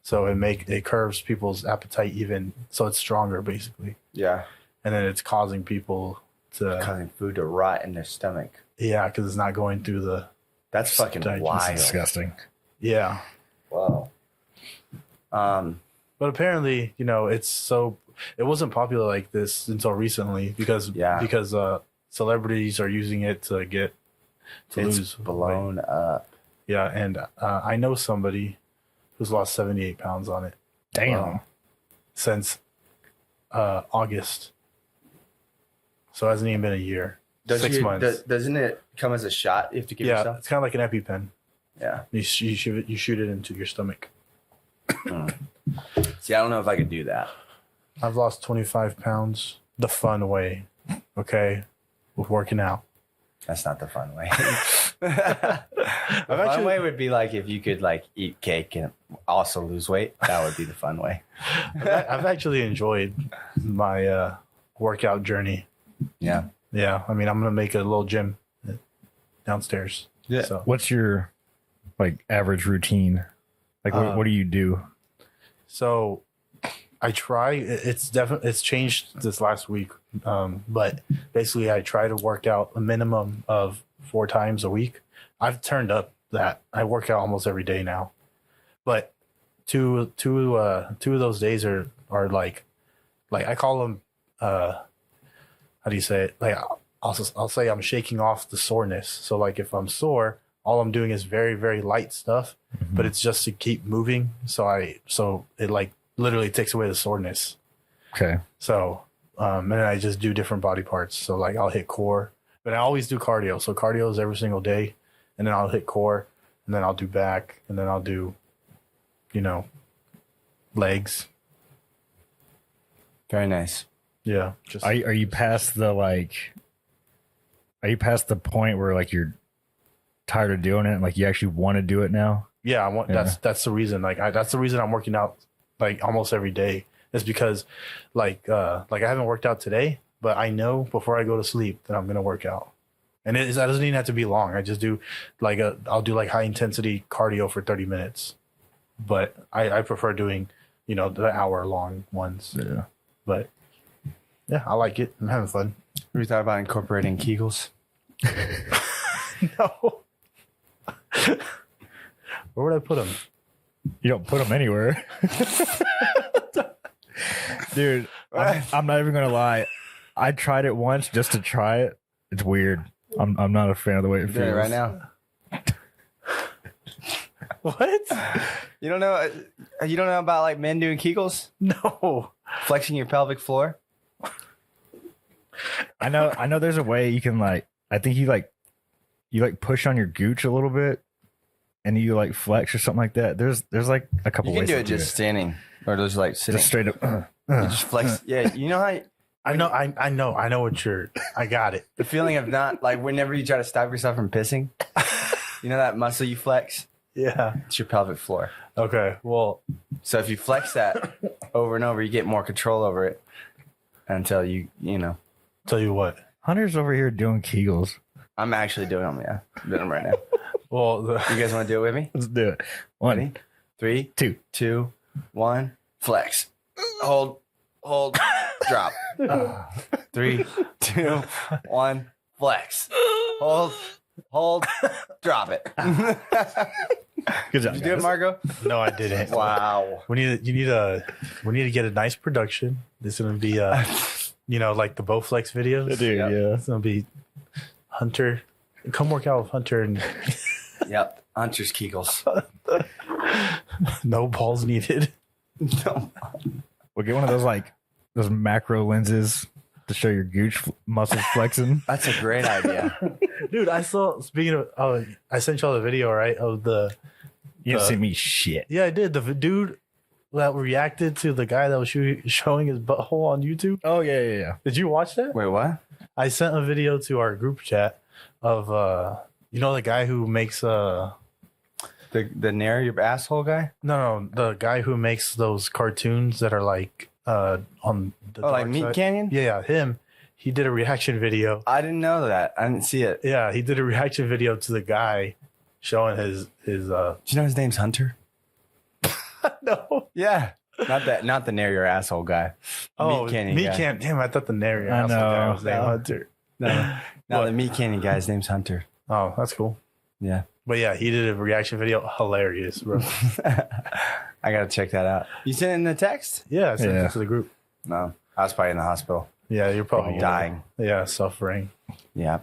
Speaker 1: So it curves people's appetite even, so it's stronger basically.
Speaker 2: Yeah.
Speaker 1: And then it's causing people
Speaker 2: causing food to rot in their stomach.
Speaker 1: Yeah, because it's not going through the.
Speaker 2: That's fucking wild.
Speaker 3: That's disgusting.
Speaker 1: Yeah.
Speaker 2: Wow.
Speaker 1: But apparently, it wasn't popular like this until recently because celebrities are using it to lose
Speaker 2: blown
Speaker 1: weight.
Speaker 2: up.
Speaker 1: Yeah, and I know somebody who's lost 78 pounds on it.
Speaker 3: Damn.
Speaker 1: Since August. So it hasn't even been a year. 6 months.
Speaker 2: Doesn't it come as a shot you have to give yourself?
Speaker 1: It's kind of like an EpiPen.
Speaker 2: Yeah.
Speaker 1: You shoot it into your stomach.
Speaker 2: See, I don't know if I could do that.
Speaker 1: I've lost 25 pounds the fun way, okay, with working out.
Speaker 2: That's not the fun way. The fun way would be like if you could like eat cake and also lose weight. That would be the fun way.
Speaker 1: I've actually enjoyed my workout journey.
Speaker 2: Yeah.
Speaker 1: Yeah. I mean, I'm going to make a little gym downstairs.
Speaker 2: Yeah.
Speaker 1: So.
Speaker 3: What's your average routine? What do you do?
Speaker 1: So I try. It's changed this last week. But basically, I try to work out a minimum of 4 times a week. I've turned up that I work out almost every day now, but two of those days are like I call them how do you say it? Like I'll say I'm shaking off the soreness. So like if I'm sore, all I'm doing is very, very light stuff, but it's just to keep moving. So it like literally takes away the soreness.
Speaker 3: Okay.
Speaker 1: So, and then I just do different body parts. So like I'll hit core, but I always do cardio. So cardio is every single day, and then I'll hit core, and then I'll do back, and then I'll do, legs.
Speaker 2: Very nice.
Speaker 1: Yeah.
Speaker 3: Are you past the point where like you're tired of doing it and like you actually want to do it now?
Speaker 1: Yeah, that's the reason. Like that's the reason I'm working out like almost every day. Is because like I haven't worked out today, but I know before I go to sleep that I'm gonna work out. And that doesn't even have to be long. I just do I'll do like high intensity cardio for 30 minutes. But I prefer doing, the hour long ones.
Speaker 3: Yeah.
Speaker 1: But yeah, I like it. I'm having fun.
Speaker 2: Have you thought about incorporating Kegels?
Speaker 1: No. Where would I put them?
Speaker 3: You don't put them anywhere. Dude, I'm not even gonna lie. I tried it once just to try it. It's weird. I'm not a fan of the way it feels
Speaker 2: right now.
Speaker 1: What?
Speaker 2: You don't know about like men doing Kegels?
Speaker 1: No.
Speaker 2: Flexing your pelvic floor?
Speaker 3: I know there's a way you can I think you push on your gooch a little bit and you like flex or something like that. There's like a couple ways.
Speaker 2: You can do it just standing or just like sitting.
Speaker 3: Just straight up.
Speaker 2: You just flex. Yeah, you know how
Speaker 1: I know what I got it.
Speaker 2: the feeling of not like whenever you try to stop yourself from pissing. You know that muscle you flex?
Speaker 1: Yeah.
Speaker 2: It's your pelvic floor.
Speaker 1: Okay. Well,
Speaker 2: so if you flex that over and over, you get more control over it until you know.
Speaker 1: Tell you what.
Speaker 3: Hunter's over here doing Kegels.
Speaker 2: I'm actually doing them. Yeah, I'm doing them right now.
Speaker 1: Well,
Speaker 2: you guys want to do it with me?
Speaker 3: Let's do it. 1,
Speaker 2: Ready? 3,
Speaker 3: two.
Speaker 2: 2, 1. Flex. Hold. Drop. 3, 2, 1. Flex. Hold. Drop it.
Speaker 3: Good job.
Speaker 2: Did you do it, Margo?
Speaker 1: No, I didn't.
Speaker 2: Wow.
Speaker 1: We need to get a nice production. This is gonna be like the Bowflex videos.
Speaker 3: Dude,
Speaker 2: Yep.
Speaker 3: yeah.
Speaker 1: It's gonna be Hunter. Come work out with Hunter and
Speaker 2: Yep. Hunter's Kegels.
Speaker 1: no balls needed.
Speaker 2: No.
Speaker 3: We'll get one of those macro lenses to show your gooch muscles flexing.
Speaker 2: That's a great idea.
Speaker 1: Dude, I saw. Speaking of, I sent y'all the video, right? Of the.
Speaker 3: You didn't see me shit.
Speaker 1: Yeah, I did. The dude that reacted to the guy that was showing his butthole on YouTube.
Speaker 3: Oh yeah.
Speaker 1: Did you watch that?
Speaker 2: Wait, what?
Speaker 1: I sent a video to our group chat of the guy who makes
Speaker 2: The narrow your asshole guy?
Speaker 1: no the guy who makes those cartoons that are like on the
Speaker 2: like
Speaker 1: dark
Speaker 2: Meat
Speaker 1: side.
Speaker 2: Canyon?
Speaker 1: Yeah, him. He did a reaction video.
Speaker 2: I didn't know that. I didn't see it.
Speaker 1: Yeah, he did a reaction video to the guy showing his
Speaker 2: Do you know his name's Hunter?
Speaker 1: no.
Speaker 2: Yeah. Not the narrow your asshole guy. Meat Canyon guy.
Speaker 1: Damn, I thought the narrator
Speaker 3: I know.
Speaker 1: was named Hunter.
Speaker 2: No, the Meat Canyon guy's name's Hunter.
Speaker 1: Oh, that's cool.
Speaker 2: Yeah.
Speaker 1: But yeah, he did a reaction video. Hilarious, bro.
Speaker 2: I gotta check that out. You sent it in the text?
Speaker 1: Yeah, I sent it to the group.
Speaker 2: No. I was probably in the hospital.
Speaker 1: Yeah, you're probably
Speaker 2: dying.
Speaker 1: Yeah, suffering.
Speaker 2: Yeah.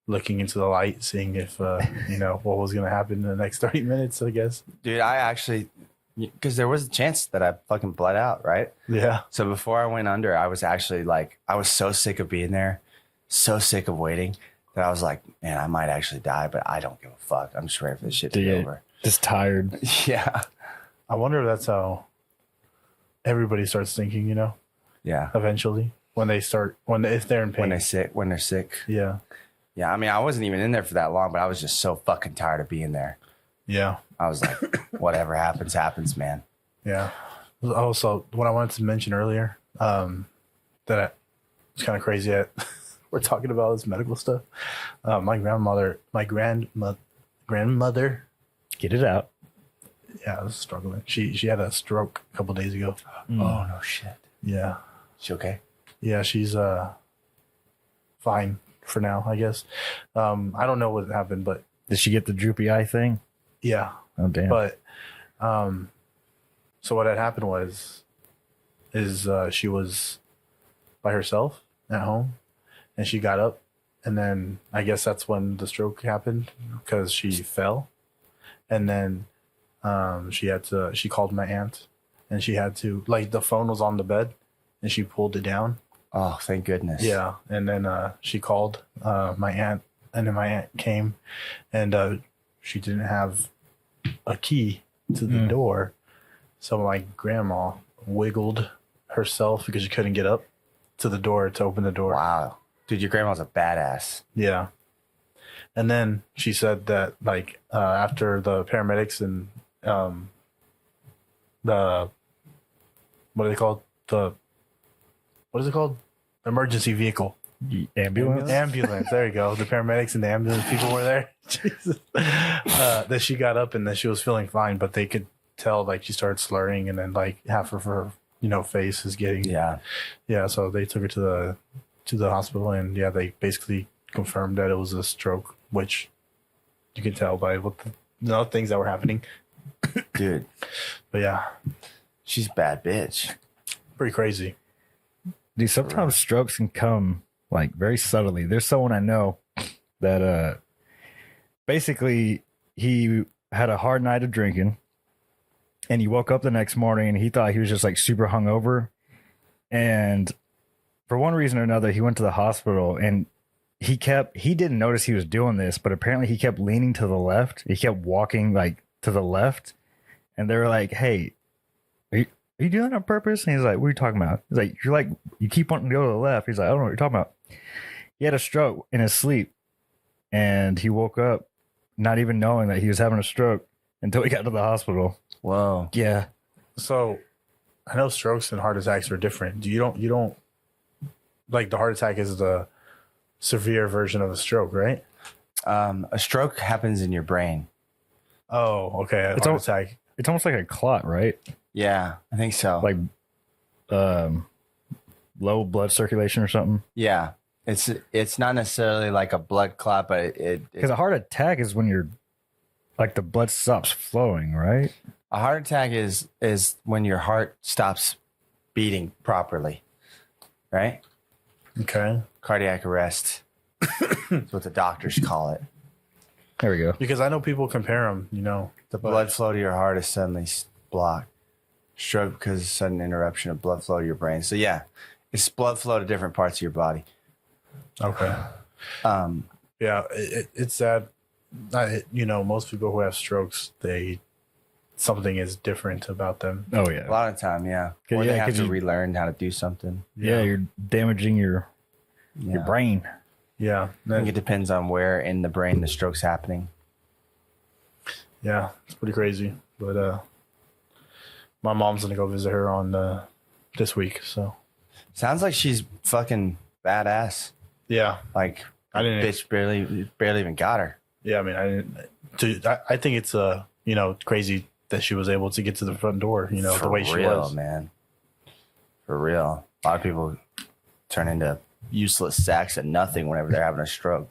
Speaker 1: Looking into the light, seeing if what was gonna happen in the next 30 minutes, I guess.
Speaker 2: Dude, I actually, because there was a chance that I fucking bled out, right?
Speaker 1: Yeah.
Speaker 2: So before I went under, I was actually I was so sick of being there, so sick of waiting that I was like, man, I might actually die, but I don't give a fuck. I'm just ready for this shit to be over.
Speaker 3: Just tired.
Speaker 2: Yeah.
Speaker 1: I wonder if that's how everybody starts thinking,
Speaker 2: Yeah.
Speaker 1: eventually if they're in pain.
Speaker 2: When they're sick.
Speaker 1: Yeah.
Speaker 2: Yeah. I mean, I wasn't even in there for that long, but I was just so fucking tired of being there.
Speaker 1: Yeah.
Speaker 2: I was like, whatever happens, man.
Speaker 1: Yeah. Also, what I wanted to mention earlier, that it's kind of crazy that we're talking about this medical stuff. My grandmother, get it out. Yeah, I was struggling. She had a stroke a couple days ago.
Speaker 2: Oh no shit.
Speaker 1: Yeah.
Speaker 2: She okay?
Speaker 1: Yeah, she's fine for now, I guess. I don't know what happened, but
Speaker 3: Did she get the droopy eye thing?
Speaker 1: yeah.
Speaker 3: Oh damn.
Speaker 1: But so what had happened is she was by herself at home, and she got up, and then I guess that's when the stroke happened because she fell, and then she called my aunt, and she had to, like, the phone was on the bed, and she pulled it down.
Speaker 2: Oh, thank goodness.
Speaker 1: Yeah, and then she called my aunt, and then my aunt came, and she didn't have a key to the door, so my grandma wiggled herself because she couldn't get up to the door to open the door.
Speaker 2: Wow. Dude, your grandma's a badass.
Speaker 1: Yeah. And then she said that, like, after the paramedics and the what are they called? What is it called? Emergency vehicle. Ambulance. There you go. The paramedics and the ambulance people were there. Jesus. That she got up and that she was feeling fine, but they could tell, like, she started slurring, and then, like, half of her, face is getting.
Speaker 2: Yeah.
Speaker 1: Yeah. So they took her to the hospital, and yeah, they basically confirmed that it was a stroke, which you can tell by what the things that were happening.
Speaker 2: Dude.
Speaker 1: But yeah,
Speaker 2: she's a bad bitch.
Speaker 1: pretty crazy.
Speaker 3: Dude, sometimes strokes can come like very subtly. There's someone I know that basically he had a hard night of drinking, and he woke up the next morning and he thought he was just like super hungover, and for one reason or another he went to the hospital, and he didn't notice he was doing this, but apparently he kept leaning to the left. He kept walking like to the left, and they were like, "Hey, are you doing it on purpose?" And he's like, "What are you talking about?" He's like, you keep wanting to go to the left." He's like, "I don't know what you're talking about." He had a stroke in his sleep, and he woke up not even knowing that he was having a stroke until he got to the hospital.
Speaker 2: Whoa.
Speaker 3: Yeah.
Speaker 1: So I know strokes and heart attacks are different. You don't like, the heart attack is the severe version of a stroke, right?
Speaker 2: A stroke happens in your brain.
Speaker 1: Oh, okay. Heart attack.
Speaker 3: It's almost like a clot, right?
Speaker 2: Yeah, I think so.
Speaker 3: Like low blood circulation or something.
Speaker 2: Yeah. It's not necessarily like a blood clot, but
Speaker 3: because a heart attack is when you're like the blood stops flowing, right?
Speaker 2: A heart attack is when your heart stops beating properly, right?
Speaker 1: Okay.
Speaker 2: Cardiac arrest. That's what the doctors call it.
Speaker 3: There we go.
Speaker 1: Because I know people compare them,
Speaker 2: The blood flow to your heart is suddenly blocked. Stroke because of sudden interruption of blood flow to your brain. So yeah, it's blood flow to different parts of your body.
Speaker 1: Okay. Yeah, it's sad. Most people who have strokes, something is different about them.
Speaker 3: Oh yeah.
Speaker 2: A lot of time, yeah. Or they have to relearn how to do something.
Speaker 3: Yeah, you're damaging your brain.
Speaker 1: Yeah.
Speaker 2: I think it depends on where in the brain the stroke's happening.
Speaker 1: Yeah, it's pretty crazy. But my mom's gonna go visit her on this week. So
Speaker 2: sounds like she's fucking badass.
Speaker 1: Yeah,
Speaker 2: like
Speaker 1: I didn't.
Speaker 2: Bitch barely even got her.
Speaker 1: Yeah, I mean, I didn't. I think it's crazy that she was able to get to the front door. The way she was,
Speaker 2: man. For real, a lot of people turn into useless sacks of nothing whenever they're having a stroke.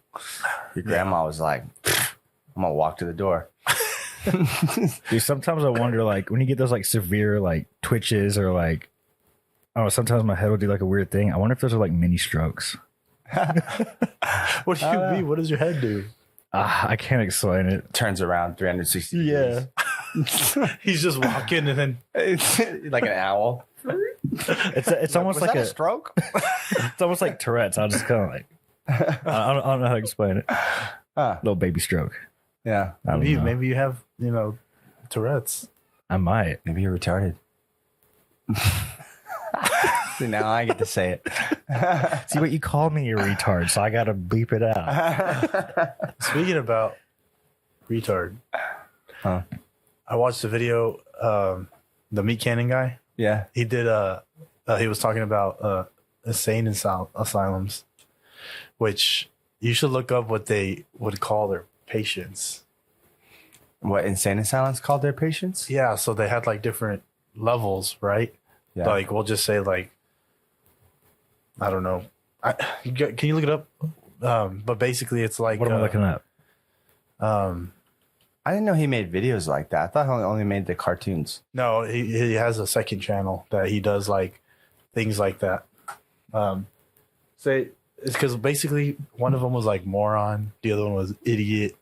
Speaker 2: Your grandma was like, "I'm gonna walk to the door."
Speaker 3: Dude, sometimes I wonder, like, when you get those like severe like twitches or like, sometimes my head will do like a weird thing. I wonder if those are like mini strokes.
Speaker 1: What do you mean? What does your head do?
Speaker 3: I can't explain it.
Speaker 2: Turns around 360
Speaker 3: degrees.
Speaker 1: He's just walking and then
Speaker 2: it's like an owl.
Speaker 3: It's almost like
Speaker 2: a stroke.
Speaker 3: It's almost like Tourette's. I'll just kind of like I don't know how to explain it. Little baby stroke.
Speaker 2: Yeah.
Speaker 1: Maybe you have Tourette's.
Speaker 3: I might.
Speaker 2: Maybe you're retarded. See, now I get to say it.
Speaker 3: See what you called me, you retard, so I gotta bleep it out.
Speaker 1: Speaking about retard, I watched the video, the meat cannon guy.
Speaker 2: Yeah.
Speaker 1: He did he was talking about insane asylums, which you should look up what they would call their patients.
Speaker 2: What insane asylums called their patients?
Speaker 1: Yeah, so they had like different levels, right?
Speaker 2: Yeah.
Speaker 1: Like we'll just say like, I don't know. Can you look it up? But basically, it's like
Speaker 3: What am I looking at?
Speaker 2: I didn't know he made videos like that. I thought he only made the cartoons.
Speaker 1: No, he has a second channel that he does like things like that. Say it's because basically one of them was like moron, the other one was idiot,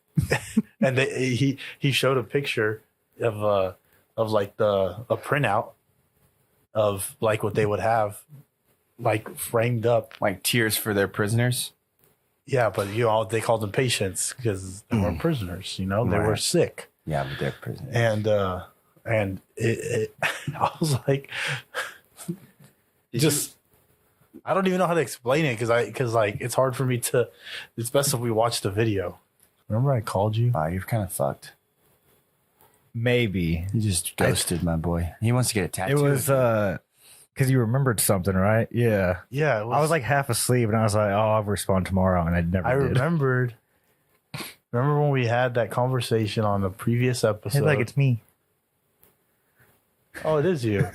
Speaker 1: and he showed a picture of like a printout of like what they would have like framed up,
Speaker 2: Like tears for their prisoners.
Speaker 1: yeah, but they called them patients because they weren't prisoners, they
Speaker 2: Right.
Speaker 1: were sick.
Speaker 2: Yeah, but they're prisoners.
Speaker 1: And it I was like, I don't even know how to explain it because like it's hard for me to. It's best if we watch the video. Remember I called you?
Speaker 2: Wow, you're kind of fucked.
Speaker 3: Maybe
Speaker 2: You just ghosted my boy. He wants to get a tattoo.
Speaker 3: it was because you remembered something, right? Yeah.
Speaker 1: Yeah,
Speaker 3: I was like half asleep, and I was like, "Oh, I'll respond tomorrow," and I never
Speaker 1: I
Speaker 3: did.
Speaker 1: remembered. Remember when we had that conversation on the previous episode?
Speaker 3: Hey, like it's me.
Speaker 1: Oh, it is you.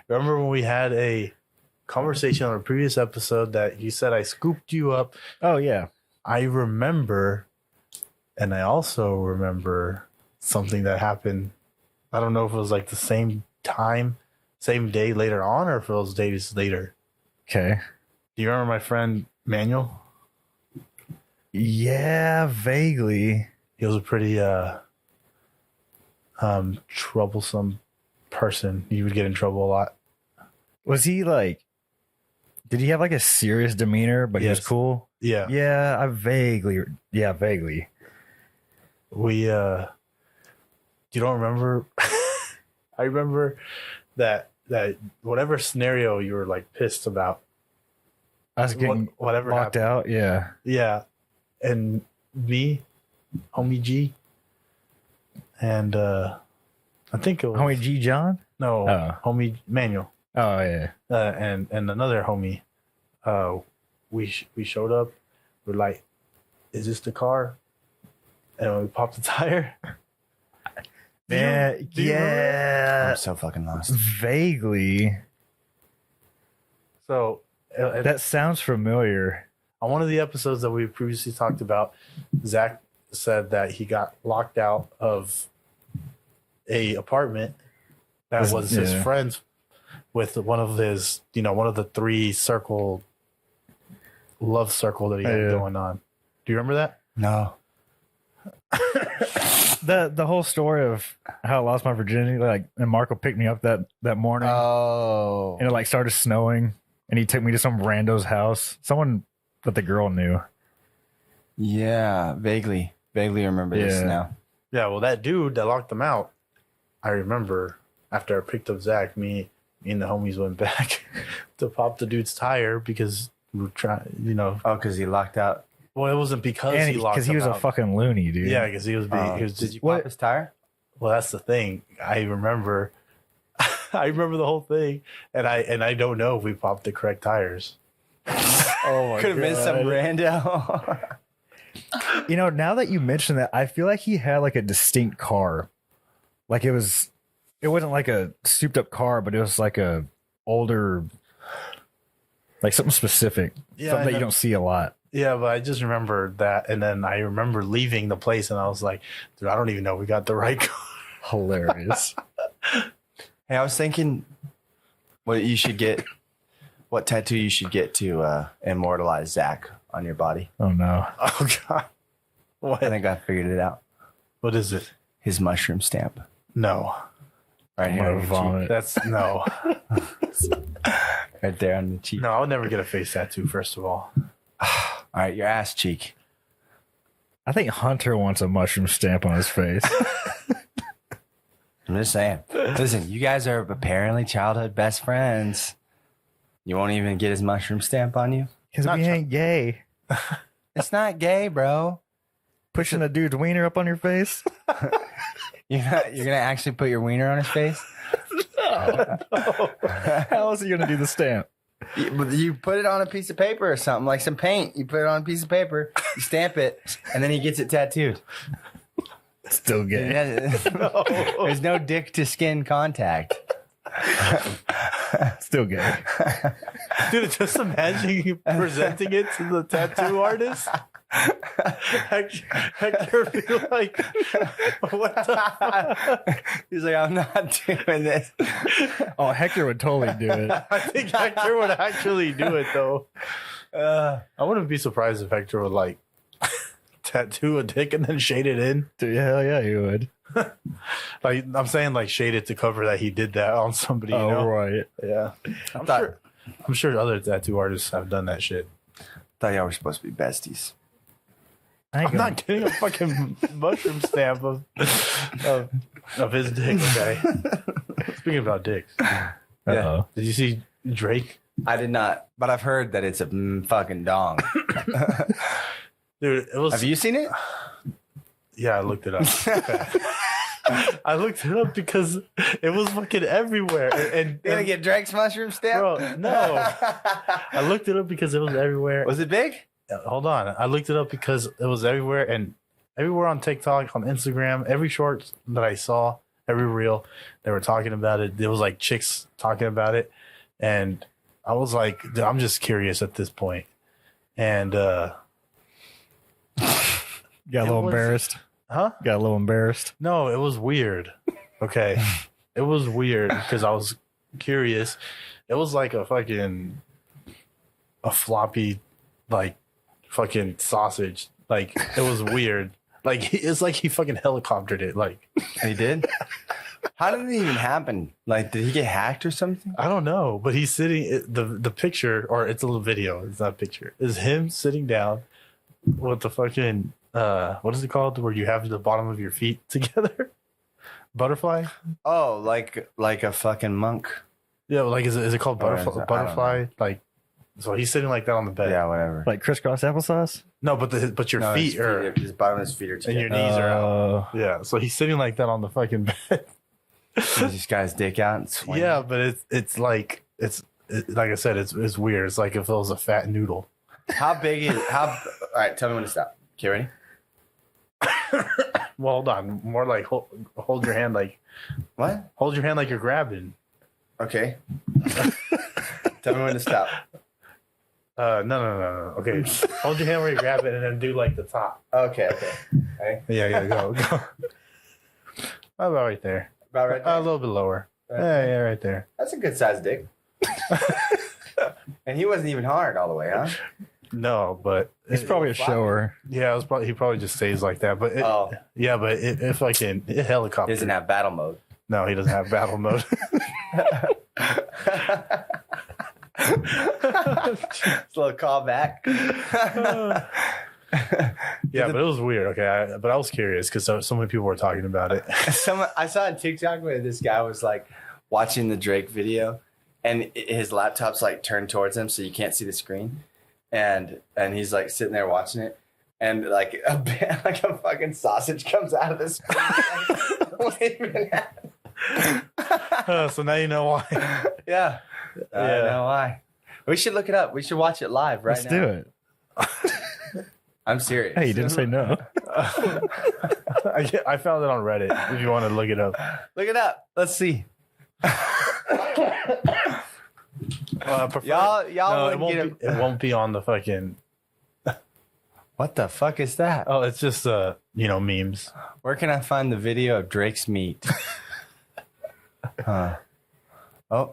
Speaker 1: Remember when we had a conversation on a previous episode that you said I scooped you up?
Speaker 3: Oh yeah.
Speaker 1: I remember, and I also remember something that happened. I don't know if it was like the same time, same day later on, or if it was days later.
Speaker 3: Okay.
Speaker 1: Do you remember my friend Manuel?
Speaker 3: Yeah, vaguely.
Speaker 1: He was a pretty troublesome person. He would get in trouble a lot.
Speaker 3: Was he like? Did he have like a serious demeanor, but he was
Speaker 1: Yes.
Speaker 3: cool?
Speaker 1: Yeah.
Speaker 3: Yeah, I vaguely. Yeah, vaguely.
Speaker 1: We you don't remember? I remember that whatever scenario you were like pissed about,
Speaker 3: I was getting
Speaker 1: whatever
Speaker 3: locked
Speaker 1: happened.
Speaker 3: out. Yeah.
Speaker 1: Yeah, and me, homie G, and I think it was
Speaker 3: Homie G John.
Speaker 1: no
Speaker 3: Oh.
Speaker 1: homie Manuel,
Speaker 3: Oh yeah.
Speaker 1: and another homie. We showed up. We're like, "Is this the car?" And we popped the tire. Do you remember
Speaker 3: Yeah.
Speaker 2: I'm so fucking lost.
Speaker 3: Vaguely.
Speaker 1: So
Speaker 3: That sounds familiar.
Speaker 1: on one of the episodes that we previously talked about, Zach said that he got locked out of a apartment that was his
Speaker 3: Yeah.
Speaker 1: friend's with one of his, one of the three love circle that he had
Speaker 3: Yeah.
Speaker 1: going on. Do you remember that?
Speaker 2: No.
Speaker 3: The whole story of how I lost my virginity, like, and Marco picked me up that morning,
Speaker 2: Oh.
Speaker 3: and it like started snowing, and he took me to some rando's house, someone that the girl knew.
Speaker 2: Yeah, vaguely remember this
Speaker 3: Yeah.
Speaker 2: now.
Speaker 1: Yeah, well, that dude that locked him out, I remember after I picked up Zach, me and the homies went back to pop the dude's tire because we were trying,
Speaker 2: Oh, because he locked out.
Speaker 1: Well, it wasn't because
Speaker 3: And
Speaker 1: he locked
Speaker 3: because he
Speaker 1: him
Speaker 3: was a
Speaker 1: out.
Speaker 3: fucking loony, dude.
Speaker 1: Yeah, because he was being. He was,
Speaker 2: Did you
Speaker 3: What?
Speaker 2: pop his tire?
Speaker 1: Well, that's the thing. I remember. I remember the whole thing, and I don't know if we popped the correct tires.
Speaker 3: Oh my
Speaker 2: Could have missed some rando.
Speaker 3: Now that you mention that, I feel like he had like a distinct car. Like it wasn't like a souped up car, but it was like a older, like something specific.
Speaker 1: Yeah,
Speaker 3: Something
Speaker 1: I
Speaker 3: that you
Speaker 1: know.
Speaker 3: don't see a lot.
Speaker 1: Yeah, but I just remember that, and then I remember leaving the place, and I was like, dude, I don't even know if we got the right car.
Speaker 3: Hilarious.
Speaker 2: Hey, I was thinking what tattoo you should get to immortalize Zach on your body.
Speaker 3: Oh no.
Speaker 1: Oh God, what?
Speaker 2: I think I figured it out.
Speaker 1: What is it?
Speaker 2: His mushroom stamp.
Speaker 1: No,
Speaker 2: Right
Speaker 3: I'm
Speaker 2: here.
Speaker 3: gonna
Speaker 2: on your
Speaker 3: vomit.
Speaker 1: that's no,
Speaker 2: cheek. Right there on the cheek.
Speaker 1: no. I would never get a face tattoo. First of all,
Speaker 2: All right, your ass cheek.
Speaker 3: I think Hunter wants a mushroom stamp on his face.
Speaker 2: I'm just saying. Listen, you guys are apparently childhood best friends. You won't even get his mushroom stamp on you?
Speaker 3: Because
Speaker 1: Not
Speaker 3: we
Speaker 1: tr-
Speaker 3: ain't gay.
Speaker 2: It's not gay, bro.
Speaker 3: Pushing a dude's wiener up on your face.
Speaker 2: You're gonna actually put your wiener on his face?
Speaker 3: How is he gonna do the stamp?
Speaker 2: You put it on a piece of paper or something, like some paint. You put it on a piece of paper, you stamp it, and then he gets it tattooed.
Speaker 3: Still gay.
Speaker 2: No. There's no dick to skin contact.
Speaker 3: Still gay.
Speaker 1: Dude, just imagine you presenting it to the tattoo artist. Hector feel like, what the
Speaker 2: He's like, I'm not doing this.
Speaker 3: Oh, Hector would totally do it.
Speaker 1: I think Hector would actually do it, though. I wouldn't be surprised if Hector would, like, tattoo a dick and then shade it in.
Speaker 3: Dude, hell yeah, he would.
Speaker 1: Like, I'm saying, like, shade it to cover that he did that on somebody,
Speaker 3: Oh,
Speaker 1: you know?
Speaker 3: right.
Speaker 1: Yeah. I'm sure other tattoo artists have done that shit.
Speaker 2: Thought y'all were supposed to be besties.
Speaker 1: I'm not getting a fucking mushroom stamp of his dick, okay? Speaking about dicks.
Speaker 3: Uh-oh.
Speaker 1: Did you see Drake?
Speaker 2: I did not, but I've heard that it's a fucking dong.
Speaker 1: Dude, it was.
Speaker 2: Have you seen it?
Speaker 1: Yeah, I looked it up. I looked it up because it was fucking everywhere. And
Speaker 2: You gonna get Drake's mushroom stamp?
Speaker 1: bro, no. I looked it up because it was everywhere.
Speaker 2: Was it big?
Speaker 1: Hold on. I looked it up because it was everywhere, and everywhere on TikTok, on Instagram, every short that I saw, every reel, they were talking about it. There was like chicks talking about it, and I was like, dude, I'm just curious at this point. And
Speaker 3: Got a little embarrassed.
Speaker 1: huh?
Speaker 3: Got a little embarrassed.
Speaker 1: No, it was weird. Okay, it was weird because I was curious. It was like a floppy, like fucking sausage. Like it was weird. Like it's like he fucking helicoptered it. Like
Speaker 2: He did? How did it even happen? Like, did he get hacked or something?
Speaker 1: I don't know, but he's sitting. The picture, or it's a little video. It's not a picture. Is him sitting down with the fucking what is it called? Where you have the bottom of your feet together. Butterfly.
Speaker 2: Oh, like a fucking monk.
Speaker 1: Yeah, like is it called
Speaker 2: Or is
Speaker 1: butterfly?
Speaker 2: it- I don't
Speaker 1: Butterfly. Like so he's sitting like that on the bed.
Speaker 2: Yeah, whatever.
Speaker 3: Like crisscross applesauce?
Speaker 1: No, but your
Speaker 2: No,
Speaker 1: feet
Speaker 2: his
Speaker 1: are
Speaker 2: his bottom of his feet are
Speaker 1: and
Speaker 2: together.
Speaker 1: your knees are out.
Speaker 3: Oh.
Speaker 1: Yeah, so he's sitting like that on the fucking bed.
Speaker 2: This guy's dick out and swinging.
Speaker 1: Yeah, but it's like like I said, it's weird. It's like if it was a fat noodle.
Speaker 2: How big is All right, tell me when to stop. Okay, ready?
Speaker 1: Well, hold on. More like hold your hand like
Speaker 2: What?
Speaker 1: hold your hand like you're grabbing.
Speaker 2: Okay. Tell me when to stop.
Speaker 1: No. Okay, hold your hand where you grab it, and then do like the top.
Speaker 2: Okay. Right?
Speaker 1: Yeah, go. About right there.
Speaker 2: About right
Speaker 1: A
Speaker 2: there.
Speaker 1: little bit lower.
Speaker 2: Right.
Speaker 1: Yeah, right there.
Speaker 2: That's a good sized dick. And he wasn't even hard all the way, huh?
Speaker 1: No, but
Speaker 3: He's probably a shower.
Speaker 1: yeah, he probably just stays like that. But
Speaker 2: Oh.
Speaker 1: yeah, but it fucking it
Speaker 2: He
Speaker 1: helicopter.
Speaker 2: doesn't have battle mode.
Speaker 1: No, he doesn't have battle mode.
Speaker 2: It's a little callback.
Speaker 1: Yeah, but it was weird. Okay, but I was curious because so many people were talking about it.
Speaker 2: I saw on TikTok where this guy was like watching the Drake video, and his laptop's like turned towards him, so you can't see the screen, and he's like sitting there watching it, and like a fucking sausage comes out of the screen. Waving at
Speaker 1: So now you know why.
Speaker 2: Yeah. I don't know why. We should look it up. We should watch it live right
Speaker 3: Let's
Speaker 2: now.
Speaker 3: do it.
Speaker 2: I'm serious.
Speaker 3: Hey, you didn't say no.
Speaker 1: I found it on Reddit. If you want to look it up.
Speaker 2: Look it up. Let's see. Y'all
Speaker 1: No,
Speaker 2: wouldn't get him.
Speaker 1: it won't be on the fucking.
Speaker 2: What the fuck is that?
Speaker 1: Oh, it's just memes.
Speaker 2: Where can I find the video of Drake's meat? Oh,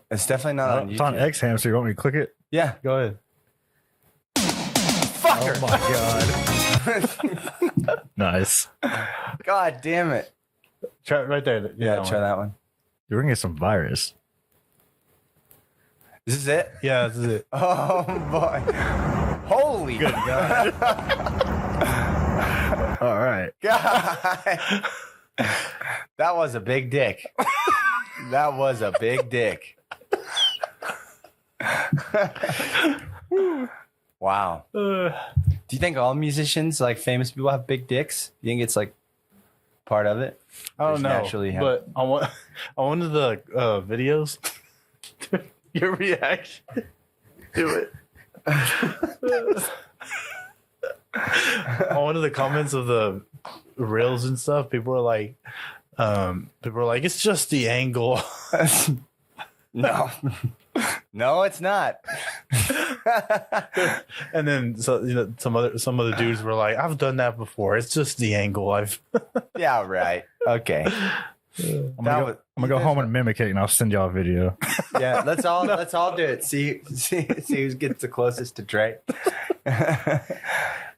Speaker 2: it's definitely not on
Speaker 3: It's on
Speaker 2: YouTube.
Speaker 3: X Hamster. You want me to click it?
Speaker 2: Yeah.
Speaker 1: Go ahead.
Speaker 2: Fucker.
Speaker 3: Oh my god. Nice.
Speaker 2: God damn it.
Speaker 1: Try right there.
Speaker 2: Yeah, try that one.
Speaker 3: You're gonna get some virus.
Speaker 2: This is it?
Speaker 1: Yeah, this is it.
Speaker 2: Oh boy. Holy
Speaker 3: Good god. All right.
Speaker 2: God. That was a big dick. That was a big dick. Wow. Do you think all musicians, like famous people, have big dicks? You think it's like part of it?
Speaker 1: I don't
Speaker 2: Just
Speaker 1: know,
Speaker 2: naturally have-
Speaker 1: but on one of the videos, your reaction to it. On one of the comments of the reels and stuff, people are like, it's just the angle.
Speaker 2: No. No, it's not.
Speaker 1: And then some of the dudes were like, I've done that before. It's just the angle.
Speaker 2: Yeah, right. Okay.
Speaker 3: I'm gonna go home and mimic it, and I'll send y'all a video.
Speaker 2: Yeah, let's all do it. See who gets the closest to Drake.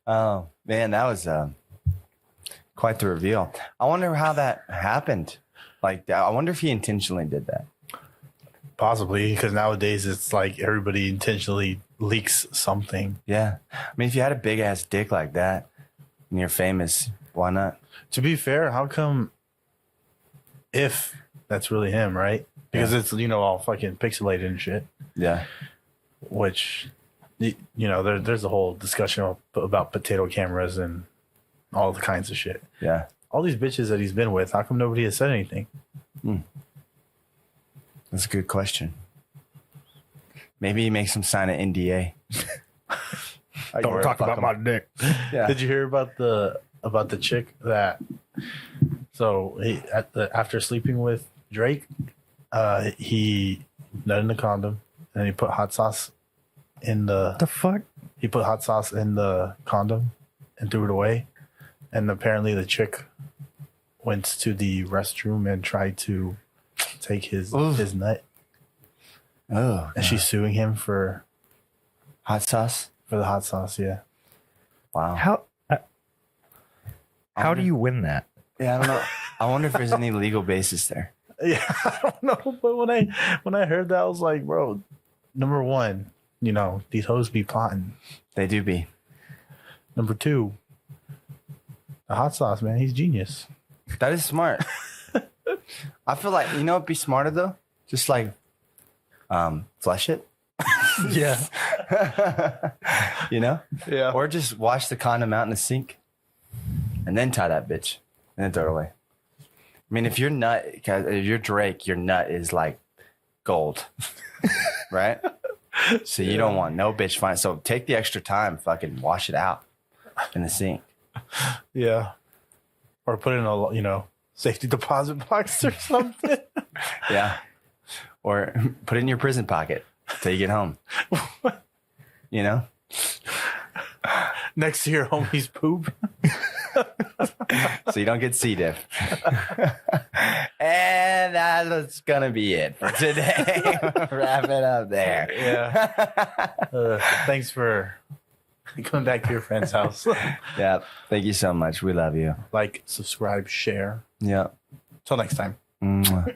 Speaker 2: Oh man, that was quite the reveal. I wonder how that happened. Like, I wonder if he intentionally did that.
Speaker 1: Possibly, because nowadays it's like everybody intentionally leaks something.
Speaker 2: Yeah, I mean, if you had a big ass dick like that and you're famous, why not?
Speaker 1: To be fair, how come? If that's really him, right? Because it's all fucking pixelated and shit.
Speaker 2: Yeah.
Speaker 1: Which, there's a whole discussion about potato cameras and all the kinds of shit.
Speaker 2: Yeah.
Speaker 1: All these bitches that he's been with, how come nobody has said anything?
Speaker 2: That's a good question. Maybe he makes him sign an NDA.
Speaker 3: Don't talk about my dick.
Speaker 1: Yeah. Did you hear about the chick that? So after sleeping with Drake, he nut in the condom and he put hot sauce in the
Speaker 3: fuck.
Speaker 1: He put hot sauce in the condom and threw it away. And apparently the chick went to the restroom and tried to take his nut.
Speaker 2: Oh,
Speaker 1: and she's suing him for
Speaker 2: hot sauce.
Speaker 1: For the hot sauce, yeah.
Speaker 2: Wow.
Speaker 3: How do you win that?
Speaker 2: Yeah, I don't know. I wonder if there's any legal basis there.
Speaker 1: Yeah, I don't know. But when I heard that, I was like, bro, number one, these hoes be plotting.
Speaker 2: They do be.
Speaker 1: Number two, the hot sauce, man, he's genius.
Speaker 2: That is smart. I feel like, it'd be smarter though? Just like flush it.
Speaker 1: Yeah.
Speaker 2: Yeah. Or just wash the condom out in the sink and then tie that bitch and then throw it away. I mean, if you're Drake, your nut is like gold, right? So you don't want no bitch fine. So take the extra time, fucking wash it out in the sink.
Speaker 1: Yeah. Or put it in a, safety deposit box or something.
Speaker 2: Yeah. Or put it in your prison pocket till you get home.
Speaker 1: Next to your homie's poop.
Speaker 2: So you don't get C. diff. And that's going to be it for today. Wrap it up there.
Speaker 1: Yeah. Thanks for coming back to your friend's house.
Speaker 2: Yeah. Thank you so much. We love you.
Speaker 1: Like, subscribe, share.
Speaker 2: Yeah.
Speaker 1: Till next time.
Speaker 2: Mwah.